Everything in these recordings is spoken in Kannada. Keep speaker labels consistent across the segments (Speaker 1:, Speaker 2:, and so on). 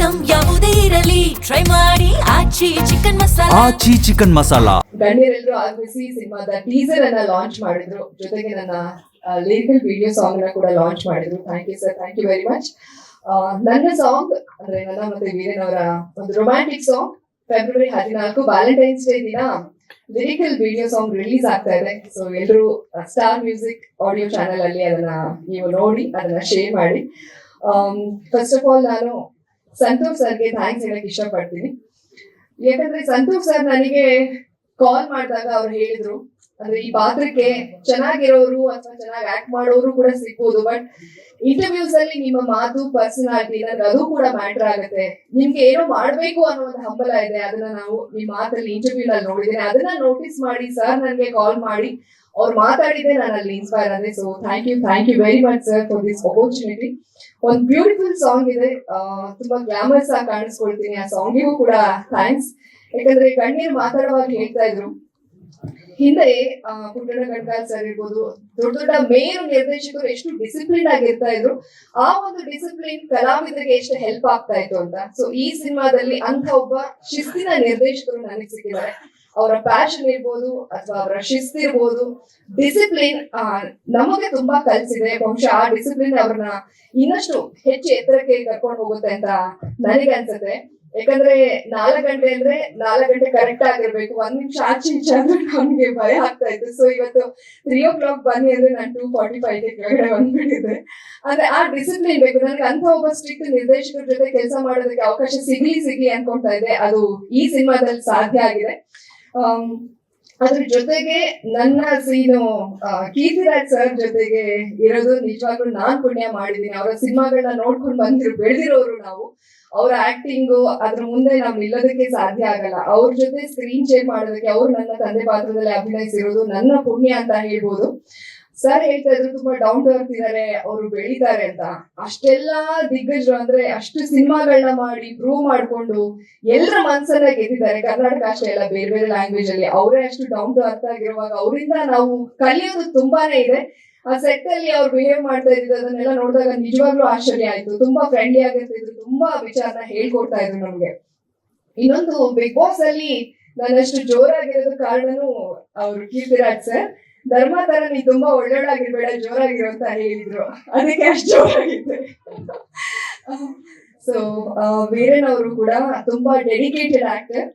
Speaker 1: ಐಟಂ ಯಾವುದೇ ಇರಲಿ ಟ್ರೈ ಮಾಡಿ ಆಚಿ ಚಿಕನ್ ಮಸಾಲಾ.
Speaker 2: ಗಣ್ಯರೆಲ್ಲರೂ ಆಗಮಿಸಿ ಸಿನಿಮಾದ ಟೀಸರ್ ಅನ್ನ ಲಾಂಚ್ ಮಾಡಿದ್ರು, ಜೊತೆಗೆ ನನ್ನ ಲಿರಿಕಲ್ ವಿಡಿಯೋ ಸಾಂಗ್ ನ ಕೂಡ ಲಾಂಚ್ ಮಾಡಿದ್ರು. Thank you sir, thank you very much. ನನ್ನ ಸಾಂಗ್ ಅಂದ್ರೆ ನನ್ನ ಮತ್ತೆ ವೀರೇನ್ ಅವರ ಒಂದು romantic song February 14 Valentine's day ದಿನ ಲಿರಿಕಲ್ ವಿಡಿಯೋ ಸಾಂಗ್ ರಿಲೀಸ್ ಆಗ್ತಾ ಇದೆ. ಸೊ ಎಲ್ಲರೂ ಸ್ಟಾರ್ ಮ್ಯೂಸಿಕ್ ಆಡಿಯೋ ಚಾನೆಲ್ ಅಲ್ಲಿ ಅದನ್ನ ನೀವು ನೋಡಿ ಅದನ್ನ ಶೇರ್ ಮಾಡಿ. ಫಸ್ಟ್ ಆಫ್ ಆಲ್ ನಾನು ಸಂತೋಷ್ ಸರ್ಗೆ ಥ್ಯಾಂಕ್ಸ್ ಹೇಳಕ್ ಇಷ್ಟಪಡ್ತೀನಿ. ಯಾಕಂದ್ರೆ ಸಂತೋಷ್ ಸರ್ ನನಗೆ ಕಾಲ್ ಮಾಡಿದಾಗ ಅವ್ರು ಹೇಳಿದ್ರು, ಅಂದ್ರೆ ಈ ಪಾತ್ರಕ್ಕೆ ಚೆನ್ನಾಗಿರೋರು ಅಥವಾ ಚೆನ್ನಾಗಿ ಆಕ್ಟ್ ಮಾಡೋರು ಕೂಡ ಸಿಗ್ಬೋದು, ಬಟ್ ಇಂಟರ್ವ್ಯೂಸ್ ಅಲ್ಲಿ ನಿಮ್ಮ ಮಾತು ಪರ್ಸನಾಲಿಟಿ ನನಗೆ ಅದು ಕೂಡ ಮ್ಯಾಟರ್ ಆಗುತ್ತೆ. ನಿಮ್ಗೆ ಏನೋ ಮಾಡ್ಬೇಕು ಅನ್ನೋ ಒಂದು ಹಂಬಲ ಇದೆ, ಅದನ್ನ ನಾವು ನಿಮ್ಮ ಮಾತಲ್ಲಿ ಇಂಟರ್ವ್ಯೂ ನಲ್ಲಿ ನೋಡಿದ್ದೇನೆ. ಅದನ್ನ ನೋಟಿಸ್ ಮಾಡಿ ಸರ್ ನನಗೆ ಕಾಲ್ ಮಾಡಿ ಅವ್ರು ಮಾತಾಡಿದ್ರೆ ನಾನು ಅಲ್ಲಿ ಇನ್ಸ್ಪೈರ್ ಆದ್ರೆ. So thank you very much sir for this opportunity. ಒಂದು ಬ್ಯೂಟಿಫುಲ್ ಸಾಂಗ್ ಇದೆ, ತುಂಬಾ ಗ್ಲಾಮರ್ಸ್ ಆಗಿ ಕಾಣಿಸ್ಕೊಳ್ತೀನಿ. ಆ ಸಾಂಗಿಗೂ ಕೂಡ ಥ್ಯಾಂಕ್ಸ್. ಯಾಕಂದ್ರೆ ಗಣ್ಯರು ಮಾತಾಡುವಾಗ ಹೇಳ್ತಾ ಇದ್ರು, ಹಿಂದೆ ಪುಟ್ಟಣ ಗಡ್ಕಾಲ್ ಸರ್ ಇರ್ಬೋದು, ದೊಡ್ಡ ದೊಡ್ಡ ಮೇರು ನಿರ್ದೇಶಕರು ಎಷ್ಟು ಡಿಸಿಪ್ಲಿನ್ ಆಗಿರ್ತಾ ಇದ್ರು, ಆ ಒಂದು ಡಿಸಿಪ್ಲಿನ್ ಕಲಾವಿದರಿಗೆ ಎಷ್ಟು ಹೆಲ್ಪ್ ಆಗ್ತಾ ಇತ್ತು ಅಂತ. ಸೊ ಈ ಸಿನಿಮಾದಲ್ಲಿ ಅಂತ ಒಬ್ಬ ಶಿಸ್ತಿನ ನಿರ್ದೇಶಕರು ನನಗೆ ಸಿಕ್ಕಿದ್ದಾರೆ. ಅವರ ಪ್ಯಾಷನ್ ಇರ್ಬೋದು ಅಥವಾ ಅವರ ಶಿಸ್ತಿರ್ಬೋದು, ಡಿಸಿಪ್ಲಿನ್ ನಮಗೆ ತುಂಬಾ ಕಲ್ಸಿದೆ. ಬಹುಶಃ ಆ ಡಿಸಿಪ್ಲಿನ್ ಅವ್ರನ್ನ ಇನ್ನಷ್ಟು ಹೆಚ್ಚು ಎತ್ತರಕ್ಕೆ ಕರ್ಕೊಂಡು ಹೋಗುತ್ತೆ ಅಂತ ನನಗೆ ಅನ್ಸುತ್ತೆ. ಯಾಕಂದ್ರೆ 4 ಗಂಟೆ ಅಂದ್ರೆ 4 ಗಂಟೆ ಕರೆಕ್ಟ್ ಆಗಿರ್ಬೇಕು, 1 ನಿಮಿಷ ಆಚೆ ಈಚೆ ಅಂದ್ರೆ ನಮ್ಗೆ ಭಯ ಆಗ್ತಾ ಇತ್ತು. ಸೊ ಇವತ್ತು 3 o'clock ಬನ್ನಿ ಅಂದ್ರೆ ನಾನು 2:45 ಕೆಳಗಡೆ ಬಂದ್ಬಿಟ್ಟಿದ್ದೆ. ಅಂದ್ರೆ ಆ ಡಿಸಿಪ್ಲಿನ್ ಬೇಕು ನನಗೆ. ಅಂತ ಒಬ್ಬ ಸ್ಟ್ರಿಕ್ಟ್ ನಿರ್ದೇಶಕರ ಜೊತೆ ಕೆಲಸ ಮಾಡೋದಕ್ಕೆ ಅವಕಾಶ ಸಿಗ್ಲಿ ಅನ್ಕೊಂತಾ ಇದೆ. ಅದು ಈ ಸಿನಿಮಾದಲ್ಲಿ ಸಾಧ್ಯ ಆಗಿದೆ. ಅದ್ರ ಜೊತೆಗೆ ನನ್ನ ಸೀನು ಕೀರ್ತಿರಾಜ್ ಸರ್ ಜೊತೆಗೆ ಇರೋದು ನಿಜವಾಗ್ಲೂ ನಾನ್ ಪುಣ್ಯ ಮಾಡಿದೀನಿ. ಅವರ ಸಿನಿಮಾಗಳನ್ನ ನೋಡ್ಕೊಂಡು ಬೆಳೆದಿರೋರು ನಾವು. ಅವ್ರ ಆಕ್ಟಿಂಗು ಅದ್ರ ಮುಂದೆ ನಾವ್ ನಿಲ್ಲೋದಕ್ಕೆ ಸಾಧ್ಯ ಆಗಲ್ಲ. ಅವ್ರ ಜೊತೆ ಸ್ಕ್ರೀನ್ ಶೇರ್ ಮಾಡೋದಕ್ಕೆ, ಅವ್ರು ನನ್ನ ತಂದೆ ಪಾತ್ರದಲ್ಲಿ ಅಭಿನಯಿಸಿರೋದು ನನ್ನ ಪುಣ್ಯ ಅಂತ ಹೇಳ್ಬೋದು. ಸರ್ ಹೇಳ್ತಾ ಇದ್ರು ತುಂಬಾ ಡೌನ್ ಟು ಅರ್ತ್ ಇದಾರೆ, ಅವರು ಬೆಳೀತಾರೆ ಅಂತ. ಅಷ್ಟೆಲ್ಲಾ ದಿಗ್ಗಜರು ಅಂದ್ರೆ ಅಷ್ಟು ಸಿನಿಮಾಗಳನ್ನ ಮಾಡಿ ಪ್ರೂವ್ ಮಾಡ್ಕೊಂಡು ಎಲ್ಲರ ಮನ್ಸನ್ನ ಗೆದ್ದಿದ್ದಾರೆ. ಕರ್ನಾಟಕ ಅಷ್ಟೇ ಅಲ್ಲ, ಬೇರೆ ಬೇರೆ ಲ್ಯಾಂಗ್ವೇಜ್ ಅಲ್ಲಿ ಅವರೇ ಅಷ್ಟು ಡೌನ್ ಟು ಅರ್ತ್ ಆಗಿರುವಾಗ ಅವರಿಂದ ನಾವು ಕಲಿಯೋದು ತುಂಬಾನೇ ಇದೆ. ಆ ಸೆಟ್ ಅಲ್ಲಿ ಅವ್ರು ಬಿಹೇವ್ ಮಾಡ್ತಾ ಇದ್ರು, ಅದನ್ನೆಲ್ಲ ನೋಡಿದಾಗ ನಿಜವಾಗ್ಲೂ ಆಶ್ಚರ್ಯ ಆಯ್ತು. ತುಂಬಾ ಫ್ರೆಂಡ್ಲಿ ಆಗಿರ್ತಿದ್ರು, ತುಂಬಾ ವಿಚಾರನ ಹೇಳ್ಕೊಡ್ತಾ ಇದ್ರು ನಮ್ಗೆ. ಇನ್ನೊಂದು ಬಿಗ್ ಬಾಸ್ ಅಲ್ಲಿ ನಾನಷ್ಟು ಜೋರಾಗಿರೋದು ಕಾರಣನು ಅವ್ರು ಕೀರ್ತಿರಾಜ್ ಸರ್. ಧರ್ಮ ತರ ನೀ ತುಂಬಾ ಒಳ್ಳೊಳ್ಳಾಗಿರ್ಬೇಡ, ಜೋರಾಗಿರೋ ಅಂತ ಹೇಳಿದ್ರು, ಅದಕ್ಕೆ ಅಷ್ಟು ಜೋರಾಗಿದ್ದೆ. ಸೊ ವೀರೇನ್ ಅವರು ಕೂಡ ತುಂಬಾ ಡೆಡಿಕೇಟೆಡ್ ಆಕ್ಟರ್.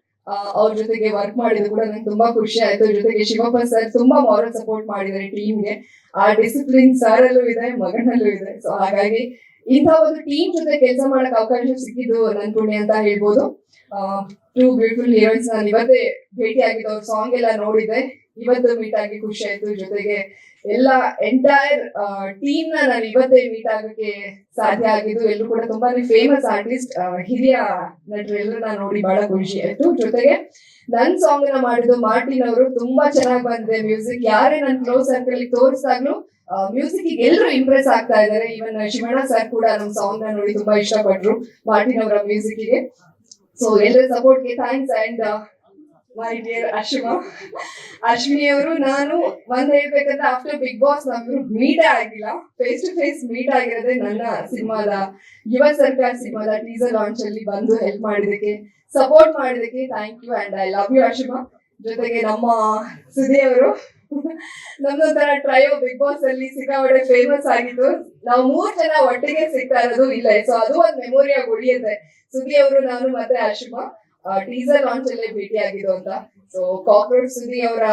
Speaker 2: ಅವ್ರ ಜೊತೆಗೆ ವರ್ಕ್ ಮಾಡಿದ್ರು ಕೂಡ ನಂಗೆ ತುಂಬಾ ಖುಷಿ ಆಯ್ತು. ಜೊತೆಗೆ ಶಿವಪ್ಪ ಸರ್ ತುಂಬಾ ಮಾರಲ್ ಸಪೋರ್ಟ್ ಮಾಡಿದ್ದಾರೆ ಟೀಮ್ಗೆ. ಆ ಡಿಸಿಪ್ಲಿನ್ ಸರ್ ಅಲ್ಲೂ ಇದೆ, ಮಗನಲ್ಲೂ ಇದೆ. ಸೊ ಹಾಗಾಗಿ ಇಂಥ ಒಂದು ಟೀಮ್ ಜೊತೆ ಕೆಲಸ ಮಾಡಕ್ ಅವಕಾಶ ಸಿಕ್ಕಿದ್ದು ನನ್ ಪುಣ್ಯ ಅಂತ ಹೇಳ್ಬೋದು. 2 ಬ್ಯೂಟಿಫುಲ್ ಹೀರೋಯಿನ್ಸ್ ನಾನು ಇವತ್ತೇ ಭೇಟಿ ಆಗಿದ್ದು, ಅವ್ರ ಸಾಂಗ್ ಎಲ್ಲ ನೋಡಿದ್ದೆ, ಇವತ್ತು ಮೀಟ್ ಆಗಿ ಖುಷಿ ಆಯ್ತು. ಜೊತೆಗೆ ಎಲ್ಲ ಎಂಟೈರ್ ಟೀಮ್ ನಾನು ಇವತ್ತೇ ಮೀಟ್ ಆಗಕ್ಕೆ ಸಾಧ್ಯ ಆಗಿದ್ದು. ಎಲ್ಲರೂ ಕೂಡ ತುಂಬಾನೇ ಫೇಮಸ್ ಆರ್ಟಿಸ್ಟ್, ಹಿರಿಯ ನಟರು ಎಲ್ಲರನ್ನ ನೋಡಿ ಬಹಳ ಖುಷಿ ಆಯ್ತು. ಜೊತೆಗೆ ನನ್ ಸಾಂಗ್ ನ ಮಾಡಿದ್ದು ಮಾರ್ಟಿನ್ ಅವರು, ತುಂಬಾ ಚೆನ್ನಾಗಿ ಬಂದಿದೆ ಮ್ಯೂಸಿಕ್. ಯಾರೇ ನನ್ ಕ್ಲೋಸ್ ಸರ್ಕಲ್ ತೋರಿಸಿದಾಗ್ಲೂ ಮ್ಯೂಸಿಕ್ ಎಲ್ಲರೂ ಇಂಪ್ರೆಸ್ ಆಗ್ತಾ ಇದಾರೆ. ಇವನ್ ಶಿವಣ್ಣ ಸರ್ ಕೂಡ ನಮ್ ಸಾಂಗ್ ನ ನೋಡಿ ತುಂಬಾ ಇಷ್ಟಪಟ್ರು ಮಾರ್ಟಿನ್ ಅವರ ಮ್ಯೂಸಿಕ್ ಗೆ. ಸೊ ಎಲ್ಲರ ಸಪೋರ್ಟ್ಗೆ thanks. And my dear Ashwini ಅವರು, ನಾನು ಒಂದ್ ಹೇಳ್ಬೇಕಂದ್ರೆ ಆಫ್ಟರ್ ಬಿಗ್ ಬಾಸ್ ನಾವಿಬ್ರು ಮೀಟೇ ಆಗಿಲ್ಲ, ಫೇಸ್ ಟು ಫೇಸ್ ಮೀಟ್ ಆಗಿರೋದೇ ನನ್ನ ಸಿನಿಮಾದ ಯುವ ಸರ್ಕಾರ್ ಸಿನಿಮಾದ ಟೀಸರ್ ಲಾಂಚ್ ಅಲ್ಲಿ ಬಂದು ಹೆಲ್ಪ್ ಮಾಡಿದಕ್ಕೆ, ಸಪೋರ್ಟ್ ಮಾಡಿದಕ್ಕೆ thank you. And I love you ಅಶ್ವಿಮಾ. ಜೊತೆಗೆ ನಮ್ಮ ಸುದಿ ಅವರು, ನಮ್ದೊಂಥರ ಟ್ರಯೋ ಬಿಗ್ ಬಾಸ್ ಅಲ್ಲಿ ಸಿಕ್ಕಾಪಟ್ಟೆ ಫೇಮಸ್ ಆಗಿತ್ತು. ನಾವು 3 ಜನ ಒಟ್ಟಿಗೆ ಸಿಗ್ತಾ ಇರೋದು ಇಲ್ಲ. ಸೊ ಅದು ಒಂದ್ ಮೆಮೊರಿಯಾಗಿ ಉಳಿಯುತ್ತೆ. ಸುದಿ ಅವರು, ನಾನು ಮತ್ತೆ ಅಶ್ವಿಮಾ ಟೀಸರ್ ಲಾಂಚ್ ಅಲ್ಲೇ ಭೇಟಿ ಆಗಿದ್ದು ಅಂತ. ಸೊ ಕಾಕ್ರೋಚ್ ಸುದಿ ಅವರ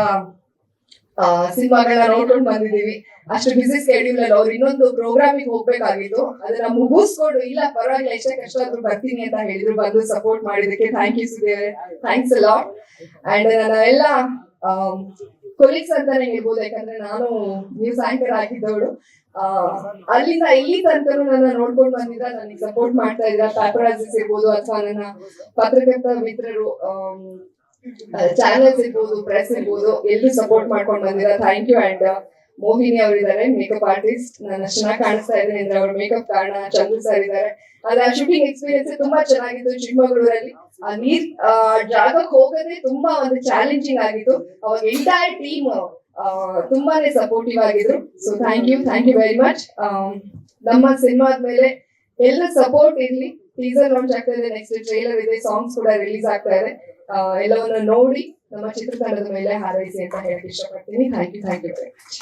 Speaker 2: ಸಿನಿಮಾಗಳನ್ನ ನೋಡ್ಕೊಂಡು ಬಂದಿದೀವಿ. ಅಷ್ಟು ಬಿಸಿ ಸ್ಕೆಡ್ಯೂಲ್ ಅಲ್ಲಿ ಅವ್ರು ಇನ್ನೊಂದು ಪ್ರೋಗ್ರಾಮಿಗೆ ಹೋಗ್ಬೇಕಾಗಿತ್ತು, ಅದನ್ನ ಮುಗಿಸ್ಕೊಂಡು ಇಲ್ಲ ಪರವಾಗಿಲ್ಲ ಎಷ್ಟೇ ಕಷ್ಟ ಆದ್ರೂ ಬರ್ತೀನಿ ಅಂತ ಹೇಳಿದ್ರು. ಬಂದು ಸಪೋರ್ಟ್ ಮಾಡಿದಕ್ಕೆ ಥ್ಯಾಂಕ್ ಯು ಸುದಿ ಅವರೇ, ಥ್ಯಾಂಕ್ಸ್ ಅ ಲಾಟ್. ಅಂಡ್ ನನ್ನ ಎಲ್ಲ ಕೊಲೀಗ್ಸ್ ಅಂತಾನೆ ಹೇಳ್ಬೋದು, ಯಾಕಂದ್ರೆ ನಾನು ನ್ಯೂಸ್ ಆಂಕರ್ ಆಗಿದ್ದವಳು. ಅಲ್ಲಿಂದ ಇಲ್ಲಿ ತನಕನು ನನ್ನ ನೋಡ್ಕೊಂಡು ಬಂದಿದ್ರ, ನನಗೆ ಸಪೋರ್ಟ್ ಮಾಡ್ತಾ ಇದ್ರ ಪ್ಯಾಪರಾಜಿಸ್ ಇರ್ಬೋದು ಅಥವಾ ನನ್ನ ಪತ್ರಕರ್ತ ಮಿತ್ರರು, ಚಾನೆಲ್ಸ್ ಇರ್ಬೋದು, ಪ್ರೆಸ್ ಇರ್ಬೋದು, ಎಲ್ಲರೂ ಸಪೋರ್ಟ್ ಮಾಡ್ಕೊಂಡು ಬಂದಿರ, ಥ್ಯಾಂಕ್ ಯು. ಅಂಡ್ ಮೋಹಿನಿ ಅವರಿದ್ದಾರೆ, ಮೇಕಪ್ ಆರ್ಟಿಸ್ಟ್. ನಾನು ಅಷ್ಟು ಚೆನ್ನಾಗಿ ಕಾಣಿಸ್ತಾ ಇದ್ದೀನಿ ಅಂದ್ರೆ ಅವ್ರ ಮೇಕಪ್ ಕಾರಣ. ಚಂದ್ರು ಸರ್ ಇದ್ದಾರೆ. ಅದ್ರ ಶೂಟಿಂಗ್ ಎಕ್ಸ್ಪೀರಿಯನ್ಸ್ ತುಂಬಾ ಚೆನ್ನಾಗಿತ್ತು ಚಿಕ್ಕಮಗಳೂರಲ್ಲಿ. ಆ ನೀರ್ ಜಾಗಕ್ಕೆ ಹೋಗೋದೇ ತುಂಬಾ ಒಂದು ಚಾಲೆಂಜಿಂಗ್ ಆಗಿತ್ತು. ಅವಾಗ ಎಂಟೈರ್ ಟೀಮ್ ತುಂಬಾನೇ ಸಪೋರ್ಟಿವ್ ಆಗಿದ್ರು. So thank you very much. ನಮ್ಮ ಸಿನಿಮಾದ ಮೇಲೆ ಎಲ್ಲ ಸಪೋರ್ಟ್ ಇರ್ಲಿ, ಟೀಸರ್ ಲಾಂಚ್ ಆಗ್ತಾ ಇದೆ, ನೆಕ್ಸ್ಟ್ ಟ್ರೈಲರ್ ಇದೆ, ಸಾಂಗ್ಸ್ ಕೂಡ ರಿಲೀಸ್ ಆಗ್ತಾ ಇದೆ. ಎಲ್ಲವನ್ನ ನೋಡಿ ನಮ್ಮ ಚಿತ್ರತಂಡದ ಮೇಲೆ ಹಾರೈಸಿ ಅಂತ ಹೇಳಕ್ ಇಷ್ಟಪಡ್ತೀನಿ. Thank you very much.